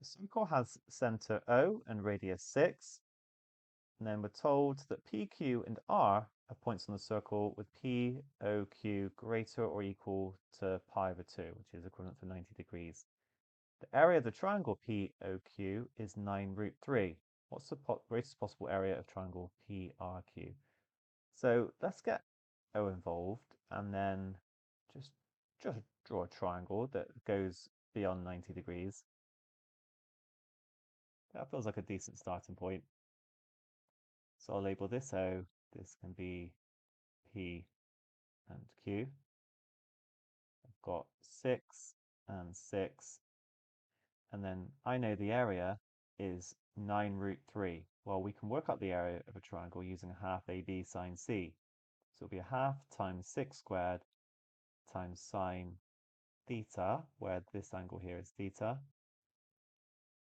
The circle has center O and radius 6, and then we're told that PQ and R are points on the circle with POQ greater or equal to pi over 2, which is equivalent to 90 degrees. The area of the triangle POQ is 9 root 3. What's the greatest possible area of triangle PRQ? So let's get O involved and then just, just draw a triangle that goes beyond 90 degrees. That feels like a decent starting point. So I'll label this O. This can be P and Q. I've got 6 and 6. And then I know the area is 9 root 3. Well, we can work out the area of a triangle using a half AB sine C. So it'll be a half times 6 squared times sine theta, where this angle here is theta.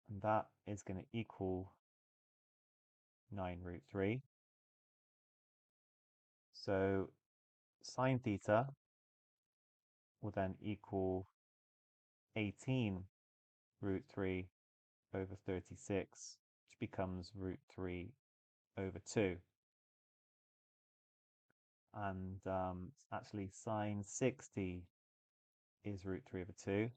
And that is going to equal 9 root 3. So sine theta will then equal 18 root 3 over 36, which becomes root 3 over 2. And actually sine 60 is root 3 over 2,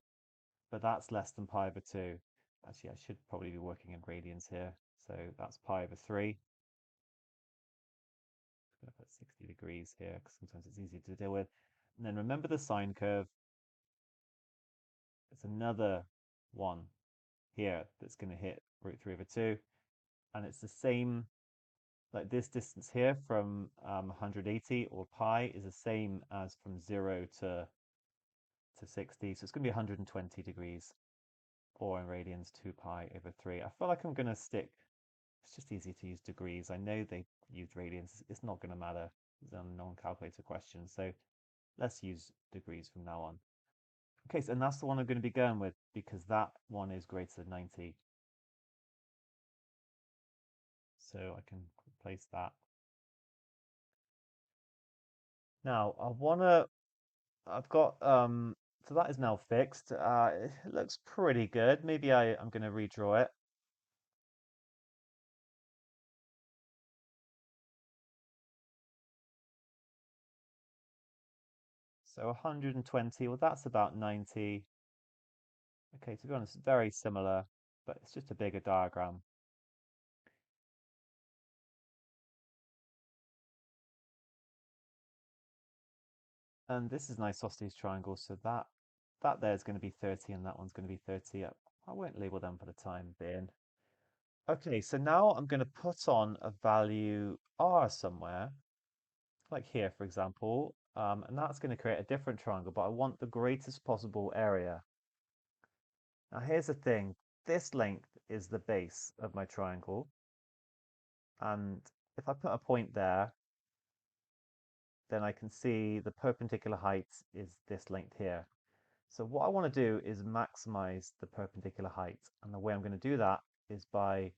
but that's less than pi over 2. Actually, I should probably be working in radians here. So that's pi over 3. I'm going to put 60 degrees here because sometimes it's easier to deal with. And then remember the sine curve. It's another one here that's going to hit root 3 over 2. And it's the same, like this distance here from 180 or pi is the same as from 0 to 60. So it's going to be 120 degrees, or in radians, 2 pi over 3. I feel like I'm going to stick, it's just easy to use degrees. I know they use radians. It's not going to matter. It's a non-calculator question. So let's use degrees from now on. Okay, so and that's the one I'm going to be going with because that one is greater than 90. So I can replace that. Now I've got, so that is now fixed. It looks pretty good. Maybe I'm going to redraw it. So 120, well, that's about 90. Okay, to be honest, very similar, but it's just a bigger diagram. And this is an isosceles triangle, so that there is going to be 30 and that one's going to be 30. I won't label them for the time being. Okay, so now I'm going to put on a value r somewhere, like here, for example, and that's going to create a different triangle, but I want the greatest possible area. Now here's the thing, this length is the base of my triangle, and if I put a point there, then I can see the perpendicular height is this length here. So what I want to do is maximize the perpendicular height, and the way I'm going to do that is by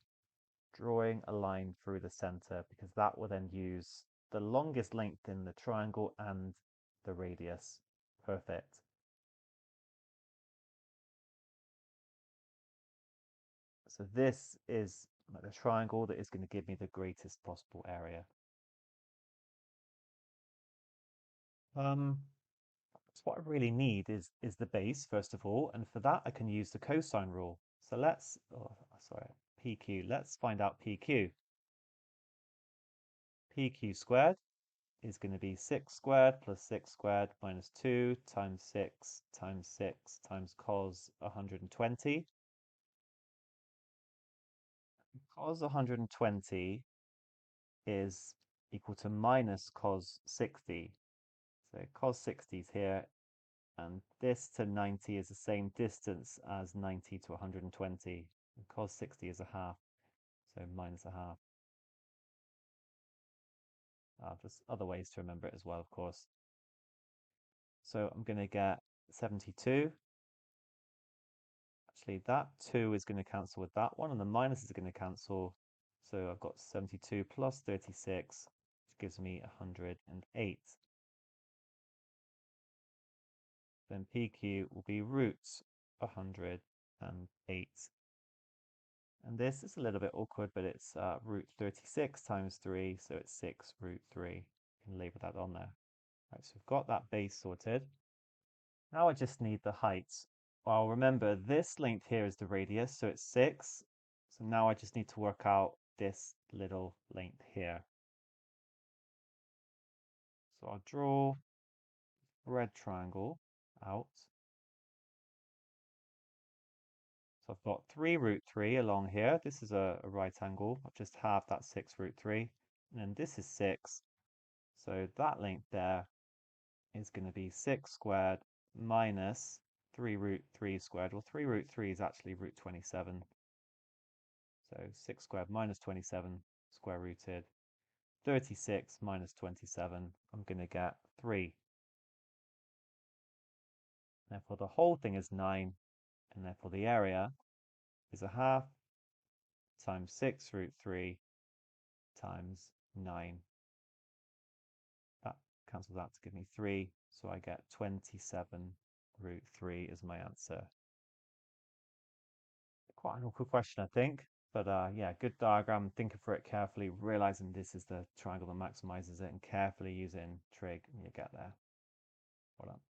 drawing a line through the center, because that will then use the longest length in the triangle and the radius. Perfect. So this is the triangle that is going to give me the greatest possible area. So what I really need is the base, first of all, and for that I can use the cosine rule. So let's, PQ, let's find out PQ. PQ squared is going to be 6 squared plus 6 squared minus 2 times 6 times 6 times cos 120. Cos 120 is equal to minus cos 60. So cos 60 is here, and this to 90 is the same distance as 90 to 120. And cos 60 is a half, so minus a half. Just other ways to remember it as well, of course. So I'm going to get 72. Actually, that 2 is going to cancel with that one, and the minus is going to cancel. So I've got 72 plus 36, which gives me 108. Then PQ will be root 108. And this is a little bit awkward, but it's root 36 times 3, so it's 6 root 3. You can label that on there. Right, so we've got that base sorted. Now I just need the height. Well, remember, this length here is the radius, so it's 6. So now I just need to work out this little length here. So I'll draw a red triangle out. So I've got 3 root 3 along here. This is a right angle. I've just halved that 6 root 3. And then this is 6. So that length there is going to be 6 squared minus 3 root 3 squared. Well, 3 root 3 is actually root 27. So 6 squared minus 27 square rooted. 36 minus 27, I'm going to get 3. Therefore, the whole thing is 9, and therefore the area is a half times 6 root 3 times 9. That cancels out to give me 3, so I get 27 root 3 is my answer. Quite an awkward question, I think. But yeah, good diagram, thinking for it carefully, realizing this is the triangle that maximizes it, and carefully using trig, and you get there. Well done.